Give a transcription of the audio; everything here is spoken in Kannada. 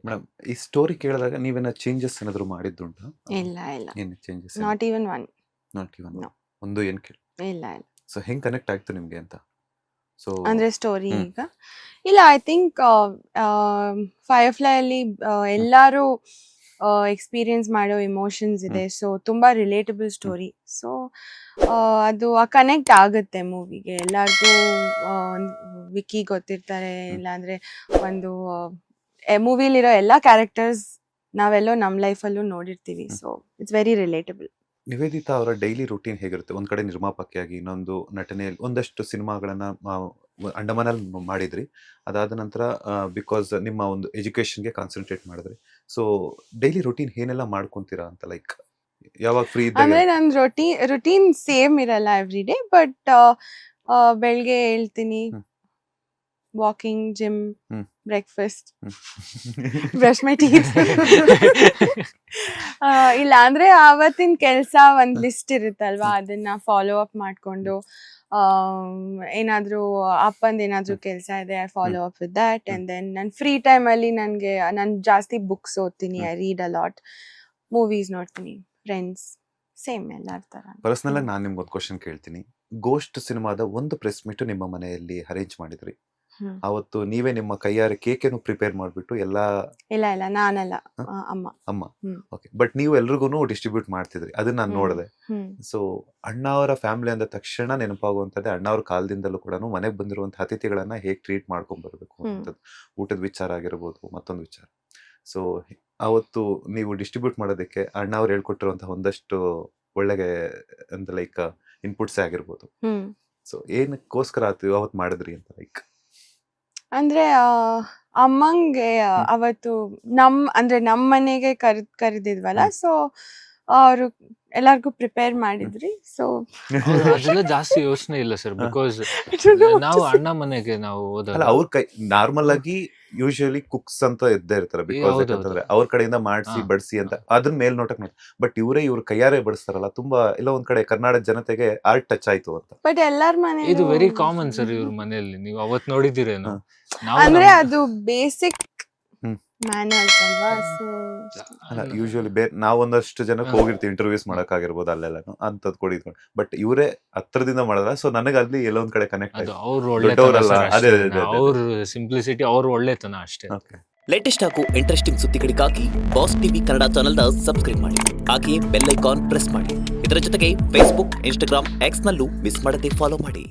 ಮೇಡಮ್ ಈ ಸ್ಟೋರಿ ಕೇಳಿದಾಗ ನೀವೇನ ಚೇಂಜಸ್ ಏನಾದ್ರು ಮಾಡಿದ್ದುಂಟಾ? ಇಲ್ಲ ಇಲ್ಲ, ಏನು changes? Not even one. Not even No. ಒಂದು ಏನು ಕೇಳಿ. ಇಲ್ಲ ಇಲ್ಲ, ಸೊ ಹೆಂಗ್ ಕನೆಕ್ಟ್ ಆಯ್ತು ನಿಮ್ಗೆ ಅಂತ? ಸೊ ಅಂದ್ರೆ ಸ್ಟೋರಿ ಹ್ಮ್. ಈಗ ಇಲ್ಲ. ಐ ಥಿಂಕ್ ಫೈರ್ಫ್ಲೈ ಅಲ್ಲಿ ಎಲ್ಲರೂ ಎಕ್ಸ್ಪೀರಿಯನ್ಸ್ ಮಾಡೋ ಇಮೋಷನ್ಸ್ ಇದೆ. ಸೊ ತುಂಬಾ ರಿಲೇಟಬಲ್ ಸ್ಟೋರಿ. ಸೊ ಅದು ಕನೆಕ್ಟ್ ಆಗುತ್ತೆ ಮೂವಿಗೆ. ಎಲ್ಲರಿಗೂ ವಿಕ್ಕಿ ಗೊತ್ತಿರ್ತಾರೆ, ಇಲ್ಲಾಂದ್ರೆ ಒಂದು ಮೂವಿಲಿರೋ ಎಲ್ಲ ಕ್ಯಾರೆಕ್ಟರ್ಸ್ ನಾವೆಲ್ಲೋ ನಮ್ಮ ಲೈಫಲ್ಲೂ ನೋಡಿರ್ತೀವಿ. So it's very relatable. Nivedita ಅವರ ಡೈಲಿ ರೂಟೀನ್ ಹೇಗಿರುತ್ತೆ? ಒಂದ್ ಕಡೆ ನಿರ್ಮಾಪಕಿಯಾಗಿ, ಇನ್ನೊಂದು ನಟನೆಯಲ್ಲಿ ಒಂದಷ್ಟು ಸಿನಿಮಾಗಳನ್ನ ಅಂಡಮಾನಲ್ಲಿ ಮಾಡಿದ್ರಿ. ಅದಾದ ನಂತರ ಬಿಕಾಸ್ ನಿಮ್ಮ ಒಂದು ಎಜುಕೇಶನ್ಗೆ ಕಾನ್ಸಂಟ್ರೇಟ್ ಮಾಡಿದ್ರಿ. ಸೊ ಡೈಲಿ ರೂಟೀನ್ ಏನೆಲ್ಲ ಮಾಡ್ಕೊಂತೀರಾ ಅಂತ, ಲೈಕ್ ಯಾವಾಗ ಫ್ರೀ ಇದ್ದಾಗ? ಅಂದ್ರೆ ನನ್ನ ರುಟೀನ್ ಸೇಮ್ ಇರಲ್ಲ ಎವ್ರಿ ಡೇ. ಬಟ್ ಬೆಳಗ್ಗೆ ಹೇಳ್ತೀನಿ, hmm. Walking, gym, hmm. Breakfast, hmm. Brush my teeth. ಇಲ್ಲ ಅಂದ್ರೆ ಆವತ್ತಿನ ಕೆಲಸ ಒಂದ್ ಲಿಸ್ಟ್ ಇರುತ್ತಲ್ವಾ, ಅದನ್ನ ಫಾಲೋ ಅಪ್ ಮಾಡ್ಕೊಂಡು ಏನಾದ್ರೂ ಅಪ್ಪಂದ್ ಏನಾದ್ರೂ ಕೆಲಸ ಇದೆ, I follow up with that. And then ನನ್ನ ಫ್ರೀ ಟೈಮ್ ಅಲ್ಲಿ ನಾನು ಜಾಸ್ತಿ ಬುಕ್ಸ್ ಓದ್ತೀನಿ. I read a lot. Movies ನೋಡ್ತೀನಿ, ಫ್ರೆಂಡ್ಸ್, ಸೇಮ್ ಎಲ್ಲಾರ ತರ. ಪರ್ಸನಲ್ ಆಗಿ ನಾನು ನಿಮ್ಗೆ ಒಂದು ಕ್ವಶನ್ ಕೇಳ್ತೀನಿ. ಗೋಸ್ಟ್ ಸಿನಿಮಾದ ಒಂದು ಪ್ರೆಸ್ ಮೀಟ್ ನಿಮ್ಮ ಮನೆಯಲ್ಲಿ ಅರೇಂಜ್ ಮಾಡಿದ್ರಿ. ಅವತ್ತು ನೀವೇ ನಿಮ್ಮ ಕೈಯಾರೆ ಕೇಕನ್ನು ಪ್ರಿಪೇರ್ ಮಾಡಿಬಿಟ್ಟು ಎಲ್ಲ? ಇಲ್ಲ ಇಲ್ಲ, ನಾನಲ್ಲ, ಅಮ್ಮ. ಅಮ್ಮ. ಹ್ಮ್. ಓಕೆ. ಬಟ್ ನೀವು ಎಲ್ರಿಗೂ ಡಿಸ್ಟ್ರಿಬ್ಯೂಟ್ ಮಾಡ್ತಿದ್ರಿ, ಅದನ್ನ ನಾನು ನೋಡಿದೆ. ಸೊ ಅಣ್ಣಾವರ ಫ್ಯಾಮಿಲಿ ಅಂದ ತಕ್ಷಣ ನೆನಪಾಗುವಂಥದ್ದೇ ಅಣ್ಣಾವ್ರ ಕಾಲದಿಂದಲೂ ಕೂಡ ಮನೆಗೆ ಬಂದಿರುವಂತಹ ಅತಿಥಿಗಳನ್ನ ಹೇಗೆ ಟ್ರೀಟ್ ಮಾಡ್ಕೊಂಡ್ ಬರ್ಬೇಕು ಅಂತದ್ದು. ಊಟದ ವಿಚಾರ ಆಗಿರ್ಬೋದು, ಮತ್ತೊಂದು ವಿಚಾರ. ಸೊ ಅವತ್ತು ನೀವು ಡಿಸ್ಟ್ರಿಬ್ಯೂಟ್ ಮಾಡೋದಕ್ಕೆ ಅಣ್ಣಾವ್ರು ಹೇಳ್ಕೊಟ್ಟಿರುವಂತಹ ಒಂದಷ್ಟು ಒಳ್ಳೆಗೆ ಅಂತ ಲೈಕ್ ಇನ್ಪುಟ್ಸೇ ಆಗಿರ್ಬೋದು. ಸೊ ಏನಕ್ಕೋಸ್ಕರ ಅವತ್ತು ಮಾಡಿದ್ರಿ ಅಂತ, ಲೈಕ್? ಅಂದ್ರೆ ಅಮ್ಮಂಗೆ ಅವತ್ತು ಅಂದ್ರೆ ನಮ್ ಮನೆಗೆ ಕರೆದಿದ್ವಲ್ಲ. ಸೊ ಅವರು ಎಲ್ಲಾರ್ಗು ಪ್ರಿಪೇರ್ ಮಾಡಿದ್ರಿ. ಸೊ ಅದೆಲ್ಲ ಜಾಸ್ತಿ ಯೋಚನೆ ಇಲ್ಲ ಸರ್, ಬಿಕಾಸ್ ನಾವು ಅಣ್ಣ ಮನೆಗೆ ನಾವು ಅಲ್ಲ, ಹೋದಾಗ ಅವ್ರ ಕೈ ನಾರ್ಮಲ್ ಆಗಿ ಯೂಶಲಿ ಕುಕ್ಸ್ ಅಂತ ಇದ್ದೇ ಇರ್ತಾರೆ. ಬಿಕಾಸ್ ಹೌದು, ಯಾಕಂತಂದ್ರೆ ಅವ್ರ ಕಡೆಯಿಂದ ಮಾಡಿಸಿ ಹಾ. ಬಡಿಸಿ ಅಂತ ಅದನ್ನ ಮೇಲ್ನೋಟಕ್ಕೆ ನೋಡಿ. ಬಟ್ ಇವ್ರ ಕೈಯಾರೆ ಬಡಿಸ್ತಾರಲ್ಲ, ತುಂಬಾ ಎಲ್ಲ ಒಂದ್ ಕಡೆ ಕರ್ನಾಟಕ ಜನತೆಗೆ ಆರ್ಟ್ ಟಚ್ ಆಯ್ತು ಅಂತ. ಬಟ್ ಎಲ್ಲಾರ ಮನೆ ಇದು ವೆರಿ ಕಾಮನ್ ಸರ್ ಇವ್ರ ಮನೆಯಲ್ಲಿ. ನೀವು ಅವತ್ ನೋಡಿದಿರೇನು? ನಾವು ಅಂದ್ರೆ ನಮ್ಮ- ಅದು ಬೇಸಿಕ್ ಹ್ಮ್. ಮ್ಯಾನರ್ಸ್ ಅಲ್ವಾ. ಸೊ ಅಲ್ಲ, ಯೂಶಲಿ ನಾವು ಒಂದಷ್ಟು ಜನಕ್ಕೆ ಹೋಗಿರ್ತೀವಿ ಇಂಟರ್ವ್ಯೂಸ್ ಮಾಡಕ್ಕಾಗಿರ್ಬೋದು, ಅಲ್ಲೆಲ್ಲ ಅಂತದ್ ಕೊಡಿದ್ಕೊಂಡು. ಬಟ್ ಇವರೇ ಹತ್ರದಿಂದ ಮಾಡಿದ್ರ. ಸೊ ನನಗೆ ಅಲ್ಲಿ ಎಲ್ಲೋ ಒಂದ್ ಕಡೆ ಕನೆಕ್ಟ್ ಅದು ಆಯ್ತು. ಅವ್ರ ದೊಡ್ಡವರಲ್ಲ, ಅದೇ, ಅದೇ, ಒಳ್ಳೆತನ, ಅದೇ. ಅವ್ರ ಸಿಂಪ್ಲಿಸಿಟಿ, ಅವ್ರ ಒಳ್ಳೆತನ ಅಷ್ಟೇ. ಓಕೆ. ಲೇಟೆಸ್ಟ್ ಹಾಗೂ ಇಂಟ್ರೆಸ್ಟಿಂಗ್ ಸುದ್ದಿಗಳಿಗಾಗಿ ಬಾಸ್ ಟಿವಿ ಕನ್ನಡ ಚಾನೆಲ್ನ ಸಬ್ಸ್ಕ್ರೈಬ್ ಮಾಡಿ. ಹಾಗೆಯೇ ಬೆಲ್ ಐಕಾನ್ ಪ್ರೆಸ್ ಮಾಡಿ. ಇದರ ಜೊತೆಗೆ ಫೇಸ್ಬುಕ್, ಇನ್ಸ್ಟಾಗ್ರಾಮ್, ಎಕ್ಸ್ ನಲ್ಲೂ ಮಿಸ್ ಮಾಡದೆ ಫಾಲೋ ಮಾಡಿ.